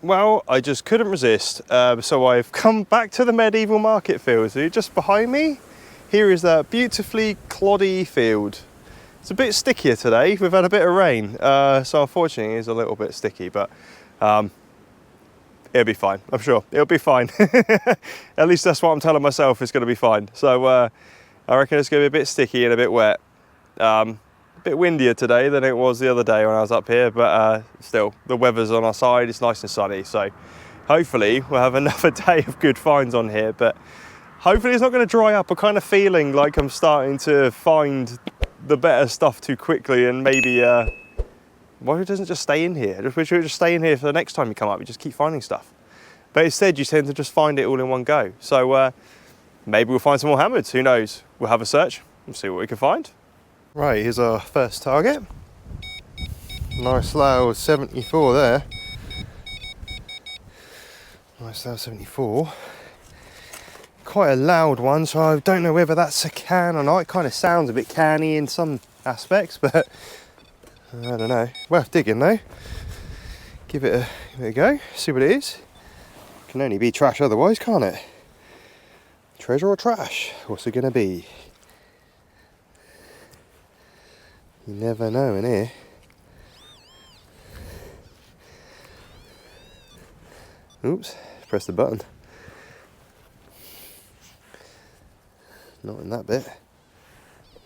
Well, I just couldn't resist. So I've come back to the medieval market field. So just behind me, here is that beautifully cloddy field. It's a bit stickier today. We've had a bit of rain. So unfortunately it's a little bit sticky, but it'll be fine. I'm sure it'll be fine. At least that's what I'm telling myself, it's gonna be fine. So I reckon it's gonna be a bit sticky and a bit wet. A bit windier today than it was the other day when I was up here, but still, the weather's on our side, it's nice and sunny, so hopefully we'll have another day of good finds on here, but hopefully it's not going to dry up. I'm kind of feeling like I'm starting to find the better stuff too quickly, and maybe, why it doesn't just stay in here? I just wish it would just stay in here for the next time you come up, you just keep finding stuff. But instead you tend to just find it all in one go. So maybe we'll find some more hammers, who knows? We'll have a search and see what we can find. Right, here's our first target. Nice loud 74 there. Nice loud 74. Quite a loud one, so I don't know whether that's a can or not. It kind of sounds a bit canny in some aspects, but I don't know. Worth digging though. Give it a go, see what it is. Can only be trash otherwise, can't it? Treasure or trash? What's it gonna be? You never know in here. Oops, press the button. Not in that bit.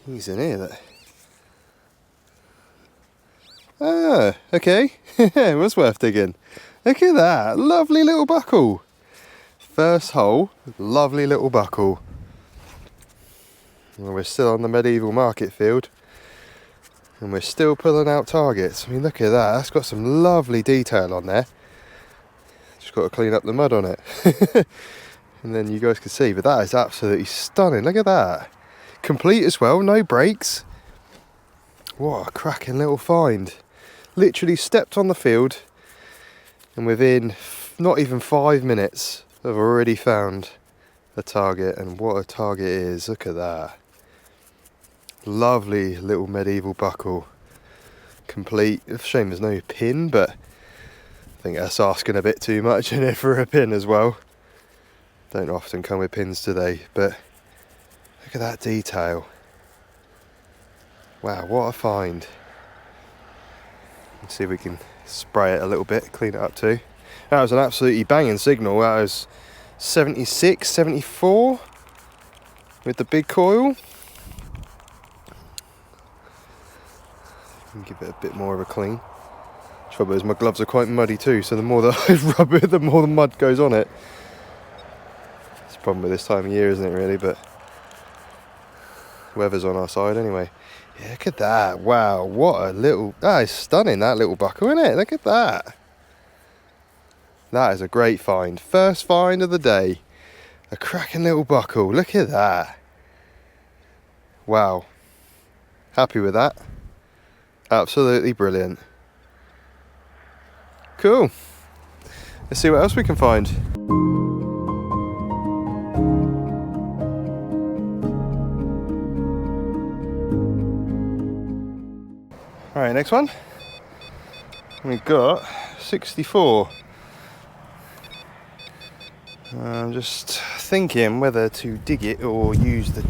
He's in here. That. Ah, okay. It was worth digging. Look at that, lovely little buckle. First hole, lovely little buckle. Well, we're still on the medieval market field. And we're still pulling out targets. I mean, look at that. That's got some lovely detail on there. Just got to clean up the mud on it. And then you guys can see, but that is absolutely stunning. Look at that. Complete as well, no breaks. What a cracking little find. Literally stepped on the field, and within not even 5 minutes, I've already found a target. And what a target it is. Look at that. Lovely little medieval buckle, complete. It's a shame there's no pin, but I think that's asking a bit too much in it for a pin as well. Don't often come with pins today, but look at that detail. Wow, what a find. Let's see if we can spray it a little bit, clean it up too. That was an absolutely banging signal. That was 76, 74 with the big coil. Give it a bit more of a clean. Trouble is my gloves are quite muddy too, so the more that I rub it, the more the mud goes on it. It's a problem with this time of year, isn't it really? But weather's on our side anyway. Yeah, look at that. Wow, what a little... That is stunning, that little buckle, isn't it? Look at that. That is a great find. First find of the day. A cracking little buckle. Look at that. Wow. Happy with that. Absolutely brilliant. Cool. Let's see what else we can find. Alright, next one. We've got 64. I'm just thinking whether to dig it or use the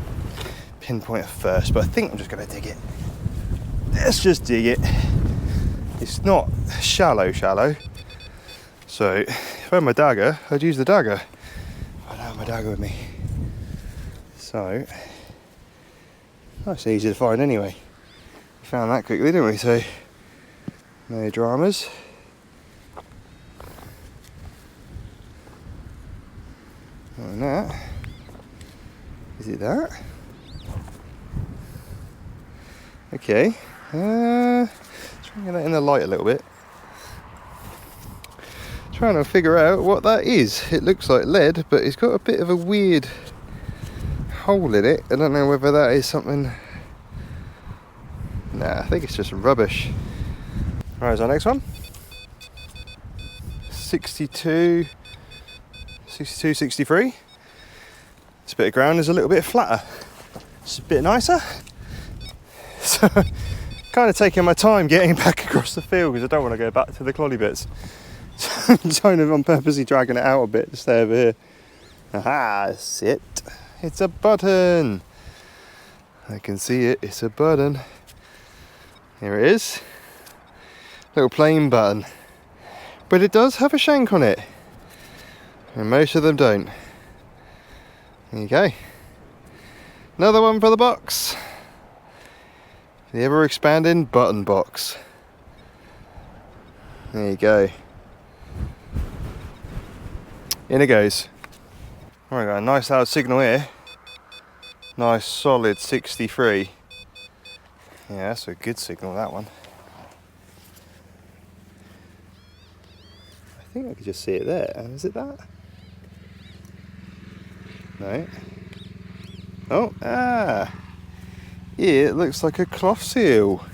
pinpointer first, but I think I'm just going to dig it. Let's just dig it. It's not shallow, so if I had my dagger, I'd use the dagger. I don't have my dagger with me, so that's easy to find anyway. We found that quickly, didn't we? So no dramas. And that, is it that? Okay. Try and get that in the light a little bit. Trying to figure out what that is. It looks like lead, but it's got a bit of a weird hole in it. I don't know whether that is something... Nah, I think it's just rubbish. Right, is our next one? 62, 63. This bit of ground is a little bit flatter. It's a bit nicer. So, kind of taking my time getting back across the field because I don't want to go back to the cloddy bits. I'm purposely dragging it out a bit to stay over here. Aha, that's it. It's a button. I can see it, it's a button. Here it is. Little plain button. But it does have a shank on it. And most of them don't. There you go. Another one for the box. The ever expanding button box. There you go. In it goes. Alright, got a nice loud signal here. Nice solid 63. Yeah, that's a good signal, that one. I think I could just see it there. Is it that? No. Oh, yeah, it looks like a cloth seal.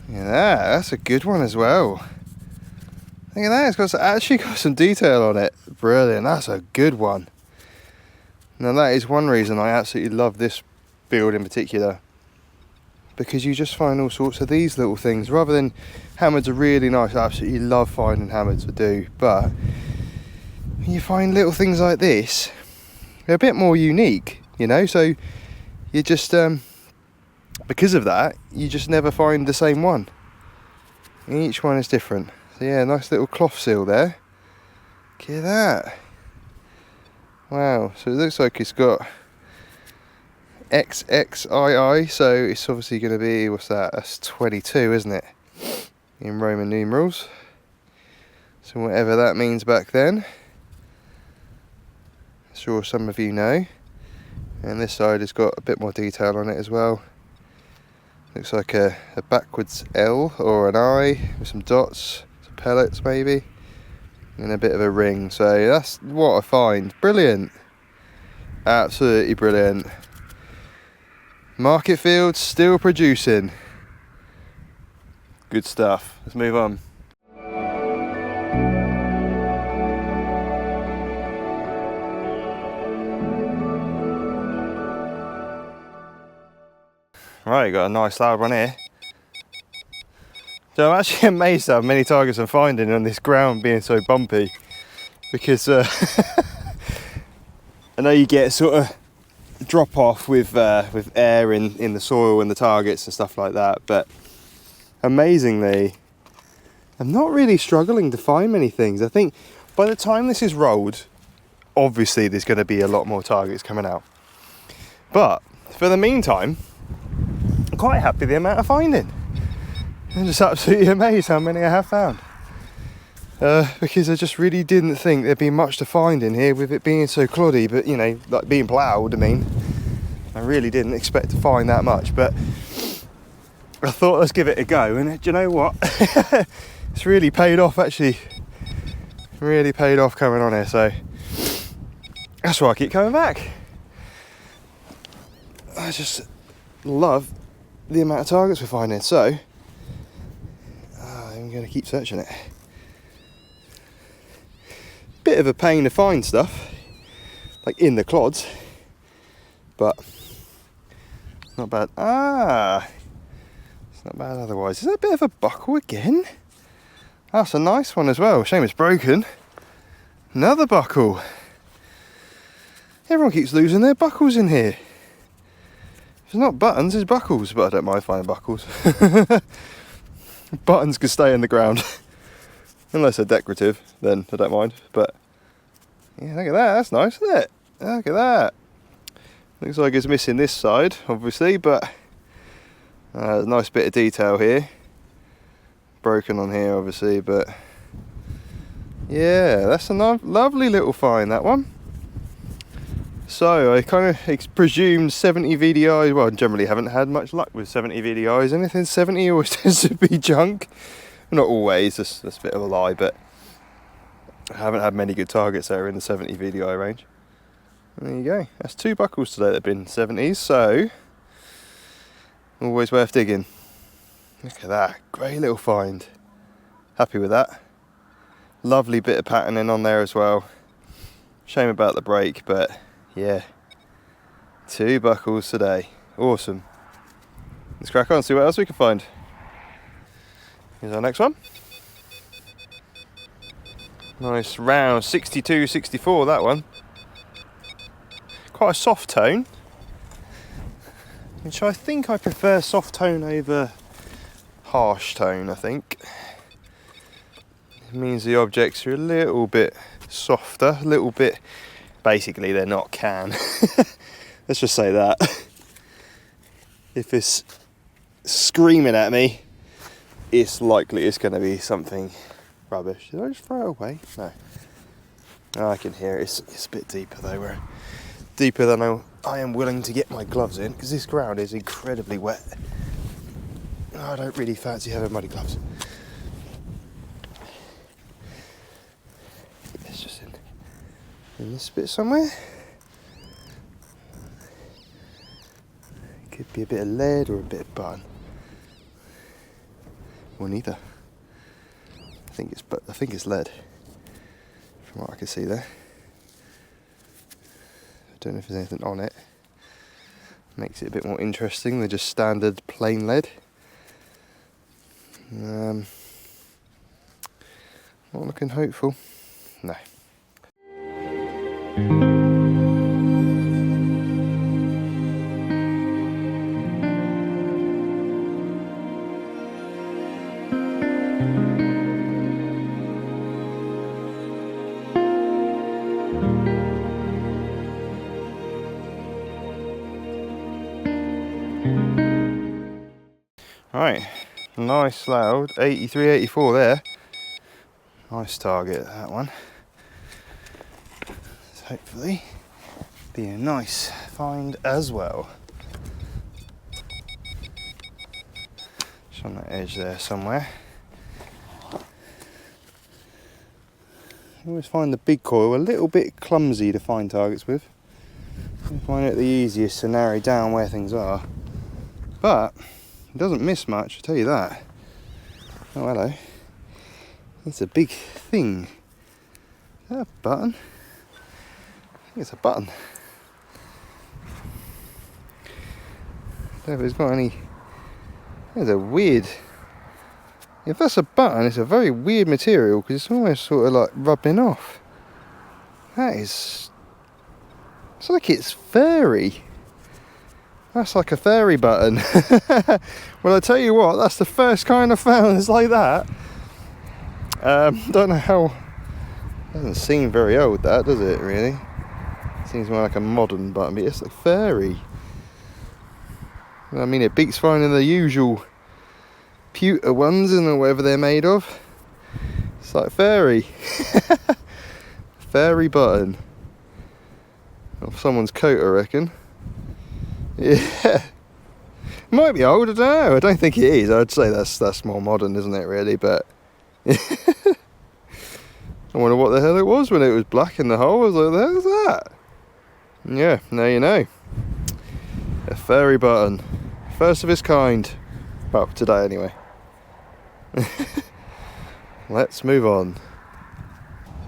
Yeah, that's a good one as well. Look at that, it's actually got some detail on it. Brilliant, that's a good one. Now that is one reason I absolutely love this build in particular, because you just find all sorts of these little things. Rather than hammers are really nice, I absolutely love finding hammers to do, but you find little things like this, they're a bit more unique, you know, so you just because of that you just never find the same one. Each one is different. So yeah, nice little cloth seal there. Look at that. Wow, so it looks like it's got XXII, so it's obviously going to be, what's that, that's 22, isn't it, in Roman numerals. So whatever that means back then, sure some of you know. And this side has got a bit more detail on it as well. Looks like a backwards L or an I with some dots, some pellets maybe, and a bit of a ring. So that's what I find. Brilliant. Absolutely brilliant. Market field still producing. Good stuff. Let's move on. Right, got a nice loud one here. So I'm actually amazed at how many targets I'm finding on this ground being so bumpy, because I know you get sort of drop off with air in the soil and the targets and stuff like that, but amazingly I'm not really struggling to find many things. I think by the time this is rolled, obviously there's going to be a lot more targets coming out, but for the meantime I'm quite happy with the amount of finding. I'm just absolutely amazed how many I have found, because I just really didn't think there'd be much to find in here with it being so cloddy, but you know, like being ploughed, I mean, I really didn't expect to find that much, but I thought let's give it a go, and do you know what, it's really paid off actually, really paid off coming on here, so that's why I keep coming back. I just love the amount of targets we're finding, so I'm going to keep searching it. Bit of a pain to find stuff, like in the clods, but not bad. It's not bad otherwise. Is that a bit of a buckle again? That's a nice one as well. Shame it's broken. Another buckle. Everyone keeps losing their buckles in here. It's not buttons, it's buckles, but I don't mind finding buckles. Buttons can stay in the ground. Unless they're decorative, then I don't mind. But yeah, look at that, that's nice, isn't it? Look at that. Looks like it's missing this side, obviously, but there's a nice bit of detail here. Broken on here, obviously, but yeah, that's a lovely little find, that one. So I kind of presumed 70 VDIs, well, I generally haven't had much luck with 70 VDIs. Anything 70 always tends to be junk. Not always, that's a bit of a lie, but I haven't had many good targets that are in the 70 VDI range. And there you go, that's 2 buckles today that have been 70s, so always worth digging. Look at that, great little find. Happy with that. Lovely bit of patterning on there as well. Shame about the break, but yeah, 2 buckles today. Awesome. Let's crack on, see what else we can find. Here's our next one. Nice round 62, 64, that one. Quite a soft tone, which I think I prefer soft tone over harsh tone, I think. It means the objects are a little bit softer, a little bit, basically they're not can. Let's just say that. If it's screaming at me, it's likely it's going to be something rubbish. Did I just throw it away? No. Oh, I can hear it. It's a bit deeper though. We're deeper than I am willing to get my gloves in, because this ground is incredibly wet. Oh, I don't really fancy having muddy gloves. It's just in this bit somewhere. Could be a bit of lead or a bit of button, or neither. I think it's lead, from what I can see there. I don't know if there's anything on it. Makes it a bit more interesting than just standard plain lead. Not looking hopeful. No. Right, nice loud 83, 84 there. Nice target, that one. So hopefully be a nice find as well. Just on that edge there somewhere. I always find the big coil a little bit clumsy to find targets with. I find it the easiest to narrow down where things are. But it doesn't miss much, I'll tell you that. Oh, hello. It's a big thing. Is that a button? I think it's a button. I don't know if it's got any... There's a weird... If that's a button, it's a very weird material, because it's almost sort of like rubbing off. That is... It's like it's furry. That's like a fairy button. Well, I tell you what, that's the first kind I found that's like that. Don't know how... Doesn't seem very old, that, does it, really? Seems more like a modern button, but it's like fairy. I mean, it beats finding the usual pewter ones and whatever they're made of. It's like fairy. Fairy button. Off someone's coat, I reckon. Yeah, it might be old, I don't know. I don't think it is. I'd say that's more modern, isn't it, really? But I wonder what the hell it was when it was black in the hole. I was like, the hell is that? Yeah, now you know. A fairy button, first of its kind. Well, today anyway. Let's move on.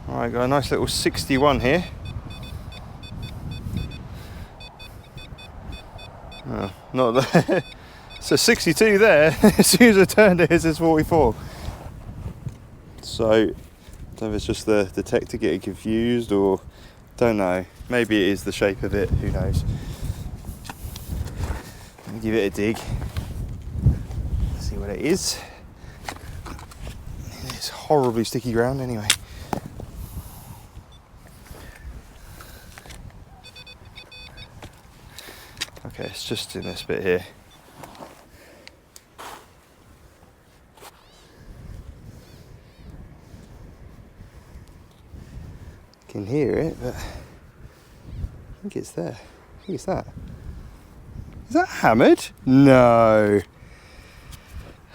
Alright, got a nice little 61 here. Oh, not there. So 62 there. As soon as I turned it, it says 44. So, I don't know if it's just the detector getting confused, or don't know. Maybe it is the shape of it. Who knows? Let me give it a dig. See what it is. It's horribly sticky ground anyway. Okay, it's just in this bit here. Can hear it, but I think it's there. I think it's that. Is that hammered? No.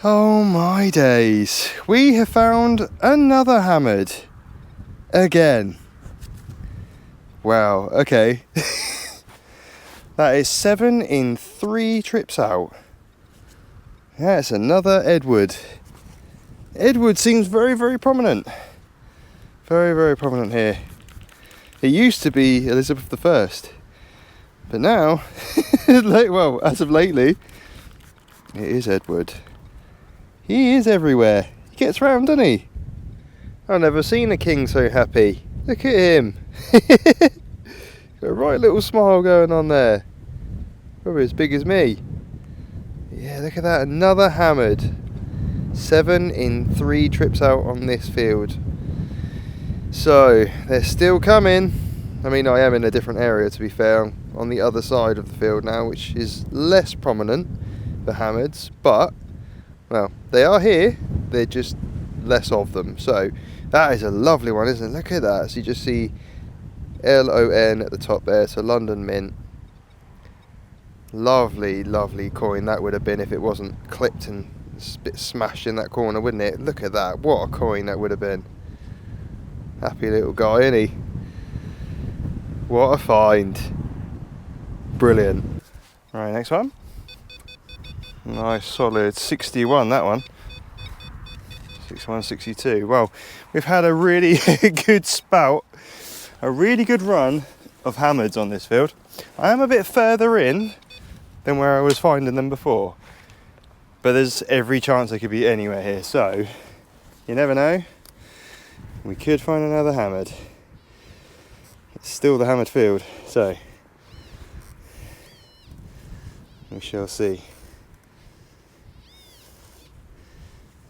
Oh my days. We have found another hammered. Again. Wow, okay. That is 7 in 3 trips out. That's another Edward. Edward seems very, very prominent. Very, very prominent here. It used to be Elizabeth I, but now, well, as of lately, it is Edward. He is everywhere. He gets round, doesn't he? I've never seen a king so happy. Look at him. Got a right little smile going on there. Probably as big as me. Yeah, look at that. Another hammered. 7 in 3 trips out on this field. So, they're still coming. I mean, I am in a different area, to be fair. I'm on the other side of the field now, which is less prominent for hammers. But, well, they are here. They're just less of them. So, that is a lovely one, isn't it? Look at that. So, you just see LON at the top there. So, London Mint. Lovely, lovely coin that would have been if it wasn't clipped and a bit smashed in that corner, wouldn't it? Look at that. What a coin that would have been. Happy little guy, isn't he? What a find. Brilliant. Right, next one. Nice solid 61, that one. 61, 62. Well, we've had a really good spout, a really good run of hammers on this field. I am a bit further in than where I was finding them before, but there's every chance they could be anywhere here, so you never know. We could find another hammered. It's still the hammered field, so we shall see.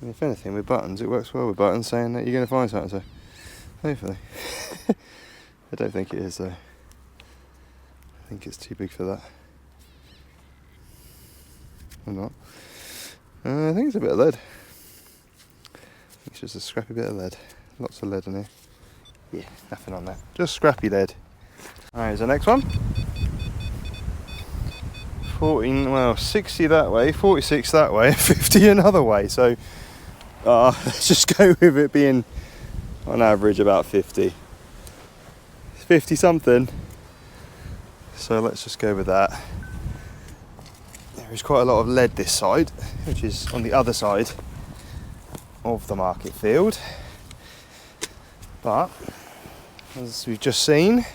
And if anything, with buttons, it works well with buttons, saying that you're going to find something, so hopefully. I don't think it is though. I think it's too big for that. Or not. I think it's a bit of lead. It's just a scrappy bit of lead. Lots of lead in here. Yeah, nothing on that. Just scrappy lead. Alright, here's the next one. 14, well, 60 that way, 46 that way, 50 another way. So, let's just go with it being on average about 50. 50 something. So let's just go with that. There is quite a lot of lead this side, which is on the other side of the market field. But as we've just seen,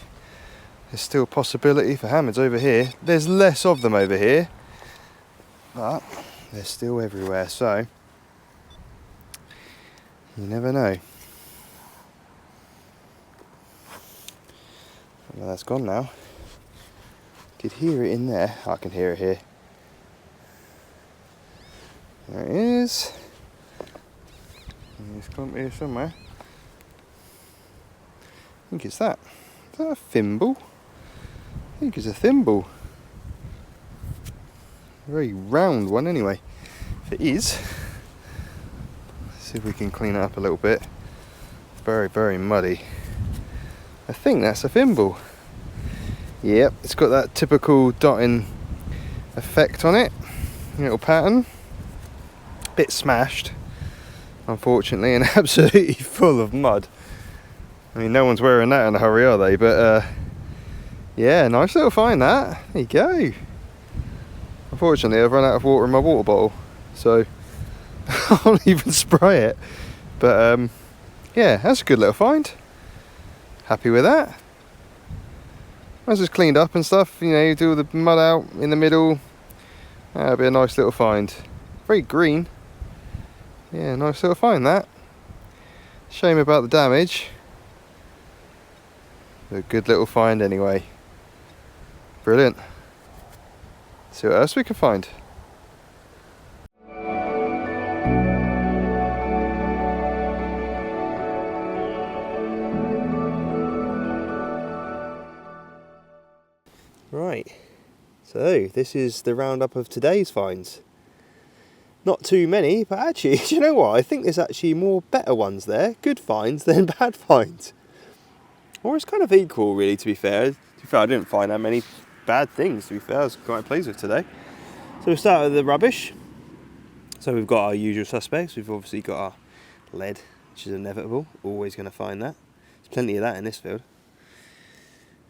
there's still a possibility for hammers over here. There's less of them over here, but they're still everywhere, so you never know. Well, that's gone now. Did hear it in there. I can hear it here. There it is. It's clump here somewhere. I think it's that. Is that a thimble? I think it's a thimble. A very round one anyway. If it is, let's see if we can clean it up a little bit. Very, very muddy. I think that's a thimble. Yep, it's got that typical dotting effect on it. Little pattern. Bit smashed, unfortunately, and absolutely full of mud. I mean, no one's wearing that in a hurry, are they? But yeah, nice little find that. There you go. Unfortunately, I've run out of water in my water bottle, so I can't even spray it. But yeah, that's a good little find. Happy with that. Once it's cleaned up and stuff, you know, you do all the mud out in the middle. That'll be a nice little find. Very green. Yeah, nice little find that. Shame about the damage. But a good little find anyway. Brilliant. See what else we can find. Right, so this is the roundup of today's finds. Not too many, but actually, do you know what? I think there's actually more better ones there, good finds, than bad finds. Or it's kind of equal, really, to be fair. I didn't find that many bad things, to be fair. I was quite pleased with today. So we'll start with the rubbish. So we've got our usual suspects. We've obviously got our lead, which is inevitable. Always going to find that. There's plenty of that in this field.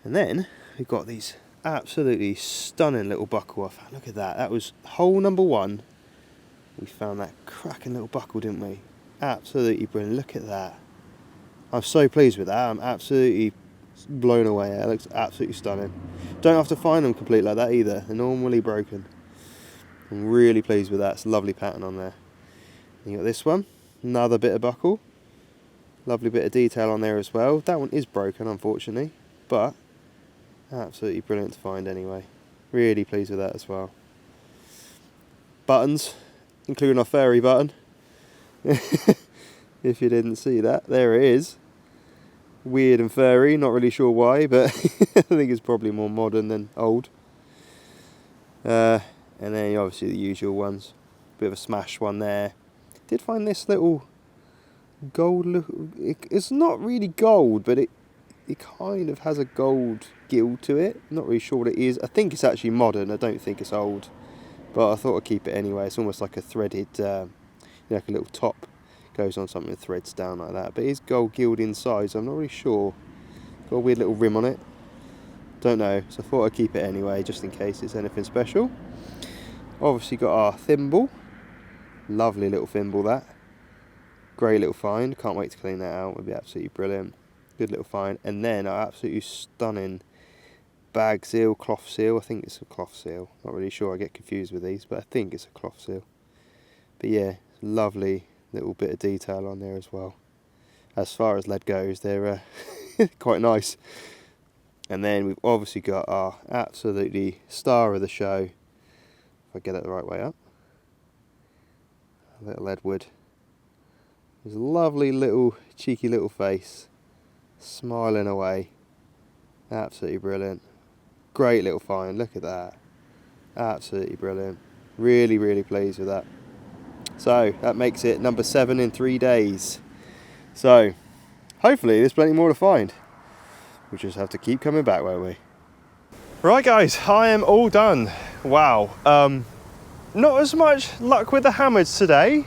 And then we've got these absolutely stunning little buckle off. Look at that. That was hole number 1. We found that cracking little buckle, didn't we? Absolutely brilliant. Look at that. I'm so pleased with that. I'm absolutely blown away. It looks absolutely stunning. Don't have to find them complete like that either. They're normally broken. I'm really pleased with that. It's a lovely pattern on there. You got this one, another bit of buckle. Lovely bit of detail on there as well. That one is broken, unfortunately, but absolutely brilliant to find anyway. Really pleased with that as well. Buttons, including our fairy button. If you didn't see that, there it is. Weird and furry, not really sure why, but I think it's probably more modern than old. And then obviously the usual ones. Bit of a smash one there. Did find this little gold look. It's not really gold, but it kind of has a gold gild to it. Not really sure what it is. I think it's actually modern. I don't think it's old, but I thought I'd keep it anyway. It's almost like a threaded, like a little top goes on something that threads down like that. But it is gold gild inside, so I'm not really sure. Got a weird little rim on it. Don't know. So I thought I'd keep it anyway, just in case it's anything special. Obviously got our thimble. Lovely little thimble that. Great little find. Can't wait to clean that out. It'll be absolutely brilliant. Good little find. And then our absolutely stunning bag seal, cloth seal. I think it's a cloth seal. Not really sure. I get confused with these, but I think it's a cloth seal. But yeah, lovely little bit of detail on there as well. As far as lead goes, they're quite nice. And then we've obviously got our absolutely star of the show. If I get it the right way up. A little lead wood. There's a lovely little, cheeky little face. Smiling away. Absolutely brilliant. Great little find, look at that. Absolutely brilliant. Really, really pleased with that. So, that makes it number 7 in 3 days. So, hopefully there's plenty more to find. We'll just have to keep coming back, won't we? Right guys, I am all done. Wow. Not as much luck with the hammers today,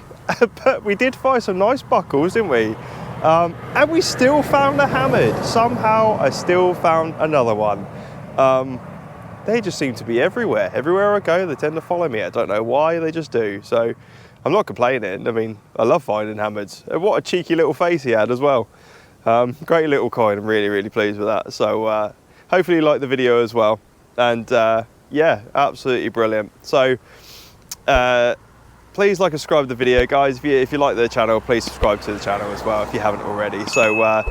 but we did find some nice buckles, didn't we? And we still found a hammered. Somehow I still found another one. They just seem to be everywhere. Everywhere I go, they tend to follow me. I don't know why, they just do. So I'm not complaining. I mean, I love finding hammers. And what a cheeky little face he had as well. Great little coin. I'm really, really pleased with that. So hopefully you liked the video as well. And yeah, absolutely brilliant. So please like and subscribe to the video, guys. If you like the channel, please subscribe to the channel as well if you haven't already. So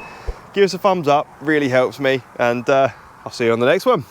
give us a thumbs up, really helps me, and I'll see you on the next one.